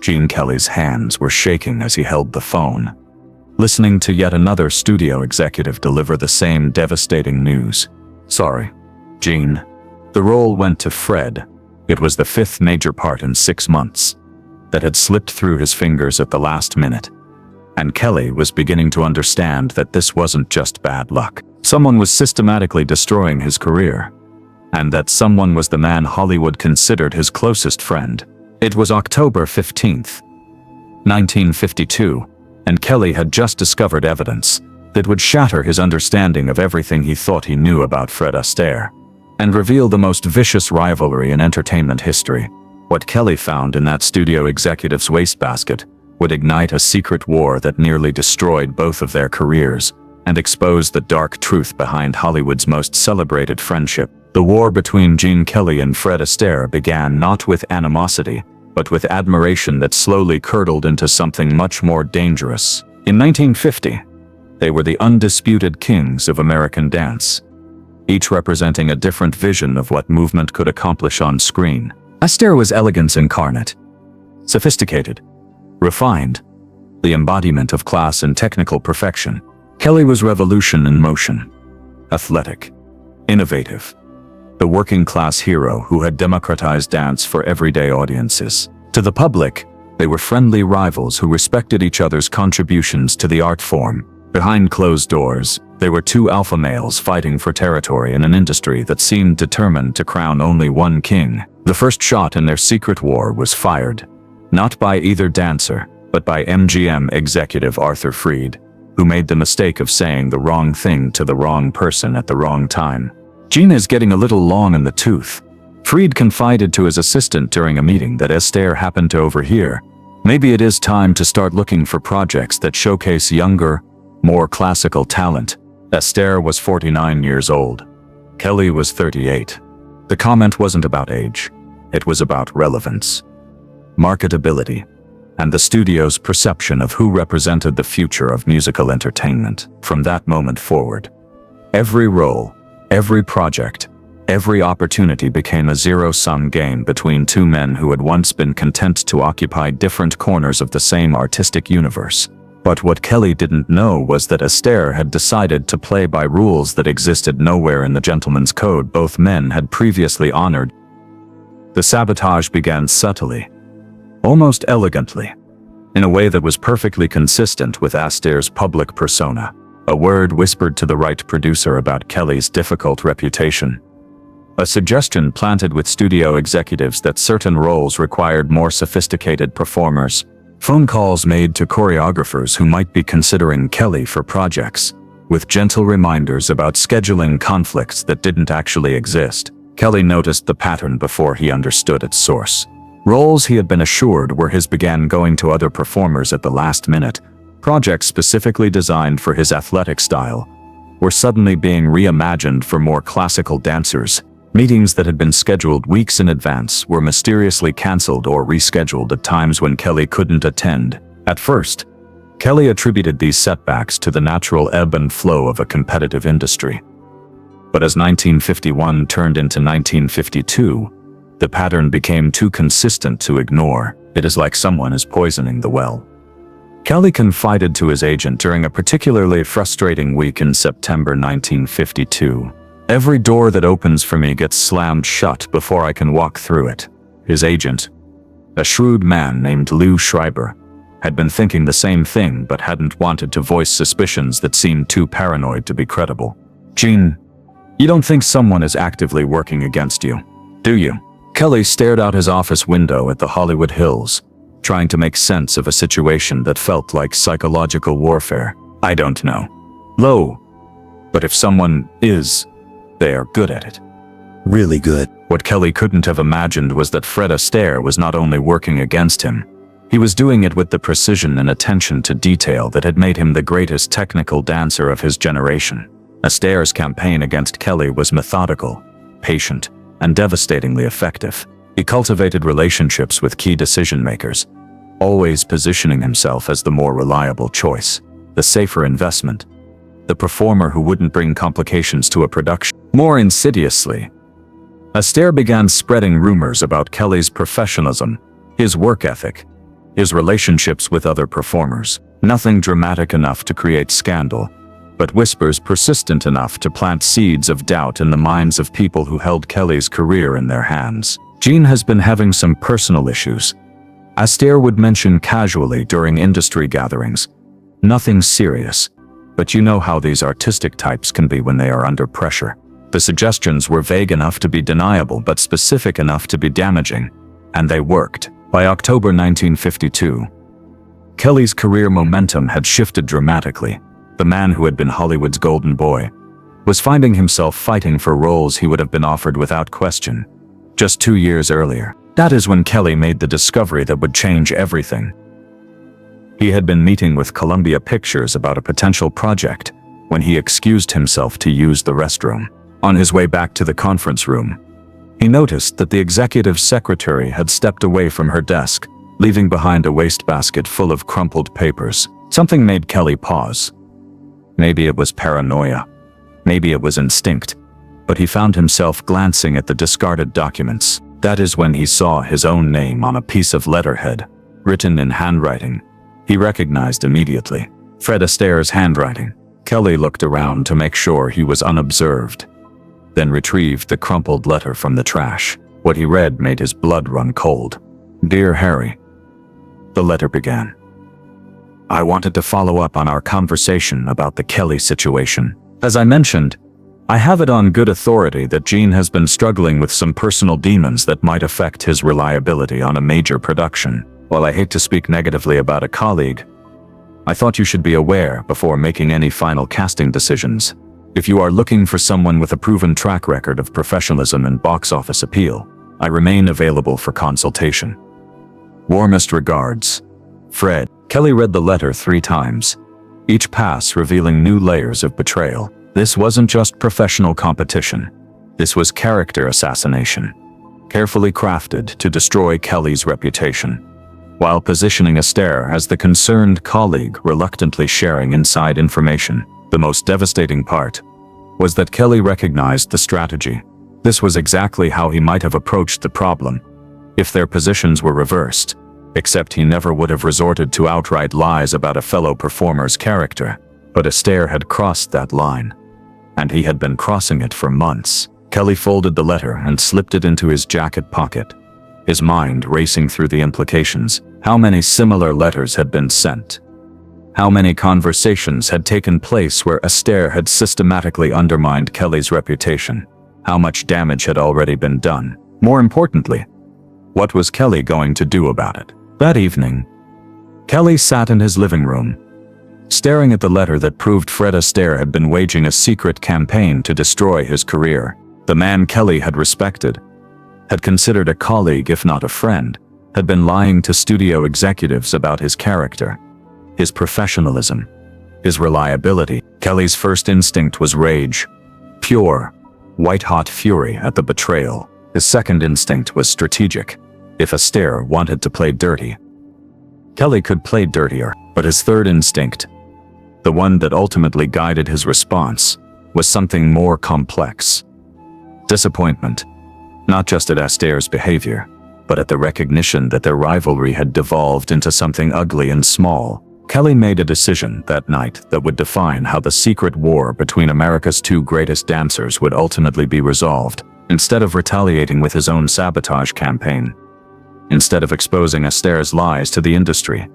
Gene Kelly's hands were shaking as he held the phone, listening to yet another studio executive deliver the same devastating news. Sorry, Gene. The role went to Fred. It was the 5th major part in 6 months that had slipped through his fingers at the last minute. And Kelly was beginning to understand that this wasn't just bad luck. Someone was systematically destroying his career. And that someone was the man Hollywood considered his closest friend. It was October 15th, 1952, and Kelly had just discovered evidence that would shatter his understanding of everything he thought he knew about Fred Astaire, and reveal the most vicious rivalry in entertainment history. What Kelly found in that studio executive's wastebasket would ignite a secret war that nearly destroyed both of their careers and expose the dark truth behind Hollywood's most celebrated friendship. The war between Gene Kelly and Fred Astaire began not with animosity, but with admiration that slowly curdled into something much more dangerous. In 1950, they were the undisputed kings of American dance, each representing a different vision of what movement could accomplish on screen. Astaire was elegance incarnate, sophisticated, refined, the embodiment of class and technical perfection. Kelly was revolution in motion, athletic, innovative, the working-class hero who had democratized dance for everyday audiences. To the public, they were friendly rivals who respected each other's contributions to the art form. Behind closed doors, they were two alpha males fighting for territory in an industry that seemed determined to crown only one king. The first shot in their secret war was fired, not by either dancer, but by MGM executive Arthur Freed, who made the mistake of saying the wrong thing to the wrong person at the wrong time. Gene is getting a little long in the tooth. Freed confided to his assistant during a meeting that Astaire happened to overhear. Maybe it is time to start looking for projects that showcase younger, more classical talent. Astaire was 49 years old. Kelly was 38. The comment wasn't about age. It was about relevance, marketability, and the studio's perception of who represented the future of musical entertainment. From that moment forward, every role, every project, every opportunity became a zero-sum game between two men who had once been content to occupy different corners of the same artistic universe. But what Kelly didn't know was that Astaire had decided to play by rules that existed nowhere in the gentleman's code both men had previously honored. The sabotage began subtly, almost elegantly, in a way that was perfectly consistent with Astaire's public persona. A word whispered to the right producer about Kelly's difficult reputation. A suggestion planted with studio executives that certain roles required more sophisticated performers. Phone calls made to choreographers who might be considering Kelly for projects, with gentle reminders about scheduling conflicts that didn't actually exist. Kelly noticed the pattern before he understood its source. Roles he had been assured were his began going to other performers at the last minute. Projects specifically designed for his athletic style were suddenly being reimagined for more classical dancers. Meetings that had been scheduled weeks in advance were mysteriously cancelled or rescheduled at times when Kelly couldn't attend. At first, Kelly attributed these setbacks to the natural ebb and flow of a competitive industry. But as 1951 turned into 1952, the pattern became too consistent to ignore. It is like someone is poisoning the well. Kelly confided to his agent during a particularly frustrating week in September 1952. Every door that opens for me gets slammed shut before I can walk through it. His agent, a shrewd man named Lou Schreiber, had been thinking the same thing but hadn't wanted to voice suspicions that seemed too paranoid to be credible. Gene, you don't think someone is actively working against you, do you? Kelly stared out his office window at the Hollywood Hills, trying to make sense of a situation that felt like psychological warfare. I don't know. Low. But if someone is, they are good at it. Really good. What Kelly couldn't have imagined was that Fred Astaire was not only working against him, he was doing it with the precision and attention to detail that had made him the greatest technical dancer of his generation. Astaire's campaign against Kelly was methodical, patient, and devastatingly effective. He cultivated relationships with key decision-makers, always positioning himself as the more reliable choice, the safer investment, the performer who wouldn't bring complications to a production. More insidiously, Astaire began spreading rumors about Kelly's professionalism, his work ethic, his relationships with other performers. Nothing dramatic enough to create scandal, but whispers persistent enough to plant seeds of doubt in the minds of people who held Kelly's career in their hands. Jean has been having some personal issues, Astaire would mention casually during industry gatherings. Nothing serious, but you know how these artistic types can be when they are under pressure. The suggestions were vague enough to be deniable but specific enough to be damaging, and they worked. By October 1952, Kelly's career momentum had shifted dramatically. The man who had been Hollywood's golden boy was finding himself fighting for roles he would have been offered without question just 2 years earlier. That is when Kelly made the discovery that would change everything. He had been meeting with Columbia Pictures about a potential project when he excused himself to use the restroom. On his way back to the conference room, he noticed that the executive secretary had stepped away from her desk, leaving behind a wastebasket full of crumpled papers. Something made Kelly pause. Maybe it was paranoia. Maybe it was instinct. But he found himself glancing at the discarded documents. That is when he saw his own name on a piece of letterhead, written in handwriting he recognized immediately. Fred Astaire's handwriting. Kelly looked around to make sure he was unobserved, then retrieved the crumpled letter from the trash. What he read made his blood run cold. "Dear Harry," the letter began. "I wanted to follow up on our conversation about the Kelly situation. As I mentioned, I have it on good authority that Gene has been struggling with some personal demons that might affect his reliability on a major production. While I hate to speak negatively about a colleague, I thought you should be aware before making any final casting decisions. If you are looking for someone with a proven track record of professionalism and box office appeal, I remain available for consultation. Warmest regards, Fred." Kelly read the letter 3 times, each pass revealing new layers of betrayal. This wasn't just professional competition. This was character assassination, carefully crafted to destroy Kelly's reputation, while positioning Astaire as the concerned colleague reluctantly sharing inside information. The most devastating part was that Kelly recognized the strategy. This was exactly how he might have approached the problem if their positions were reversed, except he never would have resorted to outright lies about a fellow performer's character. But Astaire had crossed that line, and he had been crossing it for months. Kelly folded the letter and slipped it into his jacket pocket, his mind racing through the implications. How many similar letters had been sent? How many conversations had taken place where Astaire had systematically undermined Kelly's reputation? How much damage had already been done? More importantly, what was Kelly going to do about it? That evening, Kelly sat in his living room, staring at the letter that proved Fred Astaire had been waging a secret campaign to destroy his career. The man Kelly had respected, had considered a colleague if not a friend, had been lying to studio executives about his character, his professionalism, his reliability. Kelly's first instinct was rage, pure, white-hot fury at the betrayal. His second instinct was strategic. If Astaire wanted to play dirty, Kelly could play dirtier. But his third instinct, the one that ultimately guided his response, was something more complex. Disappointment, not just at Astaire's behavior, but at the recognition that their rivalry had devolved into something ugly and small. Kelly made a decision that night that would define how the secret war between America's 2 greatest dancers would ultimately be resolved. Instead of retaliating with his own sabotage campaign, instead of exposing Astaire's lies to the industry,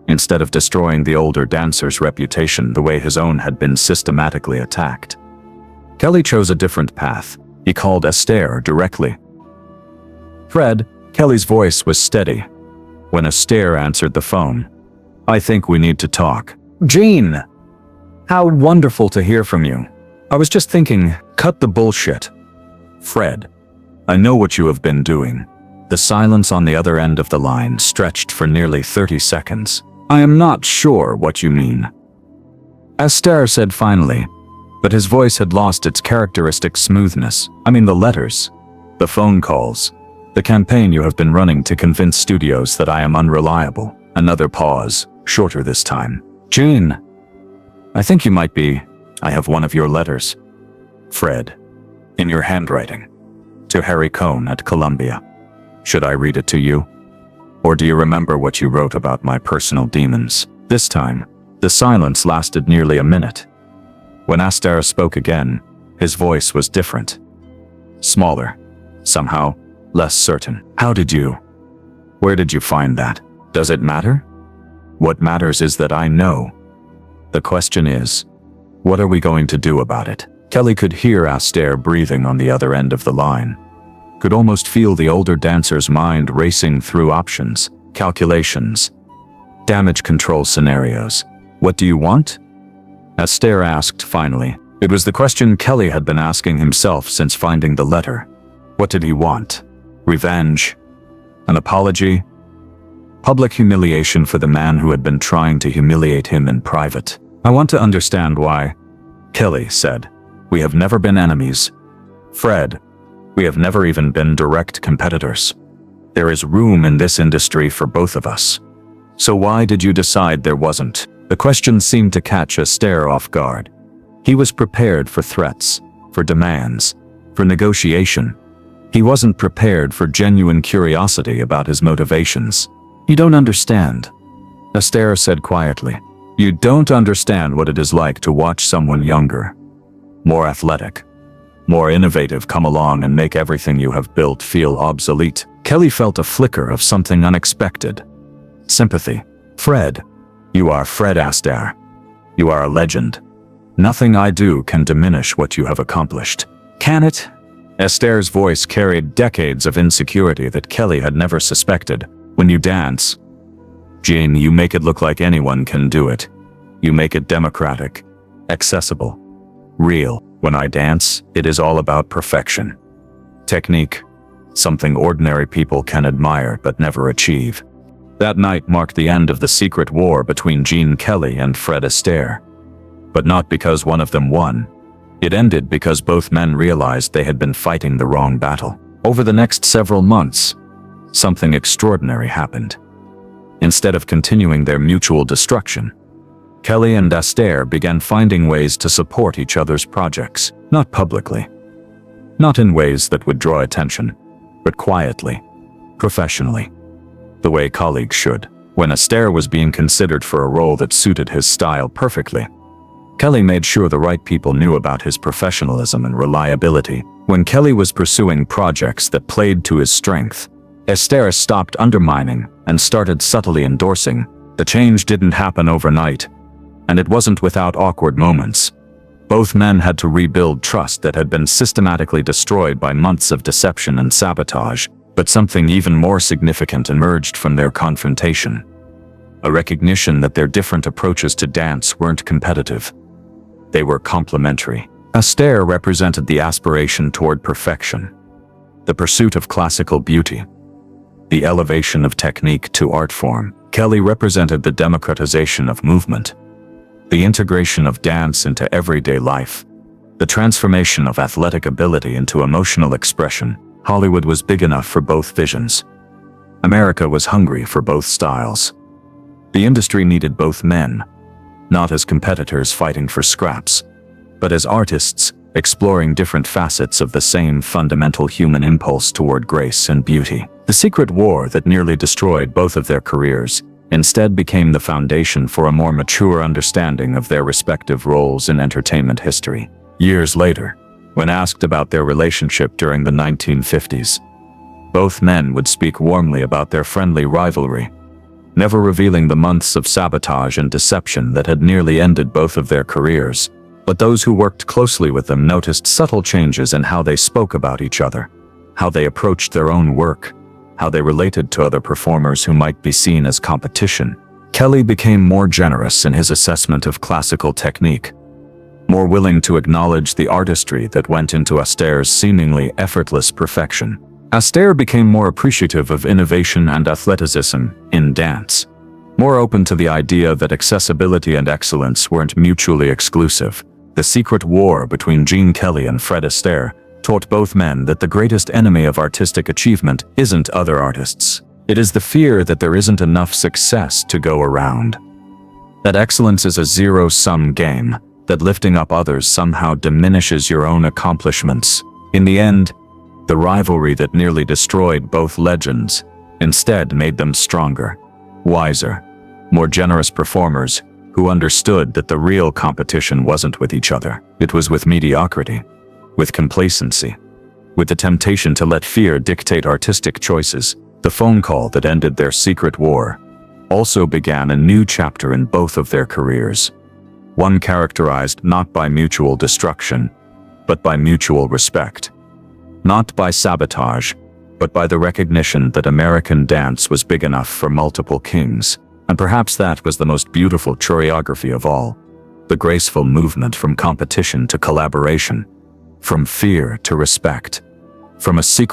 instead of destroying the older dancer's reputation the way his own had been systematically attacked, Kelly chose a different path. He called Astaire directly. "Fred," Kelly's voice was steady when Astaire answered the phone. "I think we need to talk." "Gene, how wonderful to hear from you. I was just thinking, cut the bullshit." "Fred, I know what you have been doing." The silence on the other end of the line stretched for nearly 30 seconds. "I am not sure what you mean," Astaire said finally, but his voice had lost its characteristic smoothness. "I mean the letters, the phone calls, the campaign you have been running to convince studios that I am unreliable." Another pause, shorter this time. "Gene, I think you might be. I have one of your letters, Fred, in your handwriting, to Harry Cohn at Columbia. Should I read it to you?" Or do you remember what you wrote about my personal demons? This time, the silence lasted nearly a minute. When Astaire spoke again, his voice was different. Smaller. Somehow, less certain. How did you? Where did you find that? Does it matter? What matters is that I know. The question is, what are we going to do about it? Kelly could hear Astaire breathing on the other end of the line. Could almost feel the older dancer's mind racing through options, calculations, damage control scenarios. What do you want? Astaire asked finally. It was the question Kelly had been asking himself since finding the letter. What did he want? Revenge? An apology? Public humiliation for the man who had been trying to humiliate him in private. I want to understand why. Kelly said, we have never been enemies. Fred, we have never even been direct competitors. There is room in this industry for both of us. So why did you decide there wasn't? The question seemed to catch Astaire off guard. He was prepared for threats, for demands, for negotiation. He wasn't prepared for genuine curiosity about his motivations. You don't understand, Astaire said quietly. You don't understand what it is like to watch someone younger, more athletic, more innovative come along and make everything you have built feel obsolete. Kelly felt a flicker of something unexpected. Sympathy. Fred, you are Fred Astaire. You are a legend. Nothing I do can diminish what you have accomplished. Can it? Astaire's voice carried decades of insecurity that Kelly had never suspected. When you dance, Jane, you make it look like anyone can do it. You make it democratic, accessible, real. When I dance, it is all about perfection. Technique, something ordinary people can admire but never achieve. That night marked the end of the secret war between Gene Kelly and Fred Astaire. But not because one of them won. It ended because both men realized they had been fighting the wrong battle. Over the next several months, something extraordinary happened. Instead of continuing their mutual destruction, Kelly and Astaire began finding ways to support each other's projects, not publicly, not in ways that would draw attention, but quietly, professionally, the way colleagues should. When Astaire was being considered for a role that suited his style perfectly, Kelly made sure the right people knew about his professionalism and reliability. When Kelly was pursuing projects that played to his strength, Astaire stopped undermining and started subtly endorsing. The change didn't happen overnight, and it wasn't without awkward moments. Both men had to rebuild trust that had been systematically destroyed by months of deception and sabotage, but something even more significant emerged from their confrontation. A recognition that their different approaches to dance weren't competitive. They were complementary. Astaire represented the aspiration toward perfection, the pursuit of classical beauty, the elevation of technique to art form. Kelly represented the democratization of movement, the integration of dance into everyday life, the transformation of athletic ability into emotional expression. Hollywood was big enough for both visions. America was hungry for both styles. The industry needed both men, not as competitors fighting for scraps, but as artists exploring different facets of the same fundamental human impulse toward grace and beauty. The secret war that nearly destroyed both of their careers instead became the foundation for a more mature understanding of their respective roles in entertainment history. Years later, when asked about their relationship during the 1950s, both men would speak warmly about their friendly rivalry, never revealing the months of sabotage and deception that had nearly ended both of their careers. But those who worked closely with them noticed subtle changes in how they spoke about each other, how they approached their own work, how they related to other performers who might be seen as competition. Kelly became more generous in his assessment of classical technique, more willing to acknowledge the artistry that went into Astaire's seemingly effortless perfection. Astaire became more appreciative of innovation and athleticism in dance, more open to the idea that accessibility and excellence weren't mutually exclusive. The secret war between Gene Kelly and Fred Astaire taught both men that the greatest enemy of artistic achievement isn't other artists. It is the fear that there isn't enough success to go around. That excellence is a zero-sum game, that lifting up others somehow diminishes your own accomplishments. In the end, the rivalry that nearly destroyed both legends instead made them stronger, wiser, more generous performers who understood that the real competition wasn't with each other. It was with mediocrity, with complacency, with the temptation to let fear dictate artistic choices. The phone call that ended their secret war also began a new chapter in both of their careers, one characterized not by mutual destruction, but by mutual respect. Not by sabotage, but by the recognition that American dance was big enough for multiple kings. And perhaps that was the most beautiful choreography of all, the graceful movement from competition to collaboration, from fear to respect, from a secret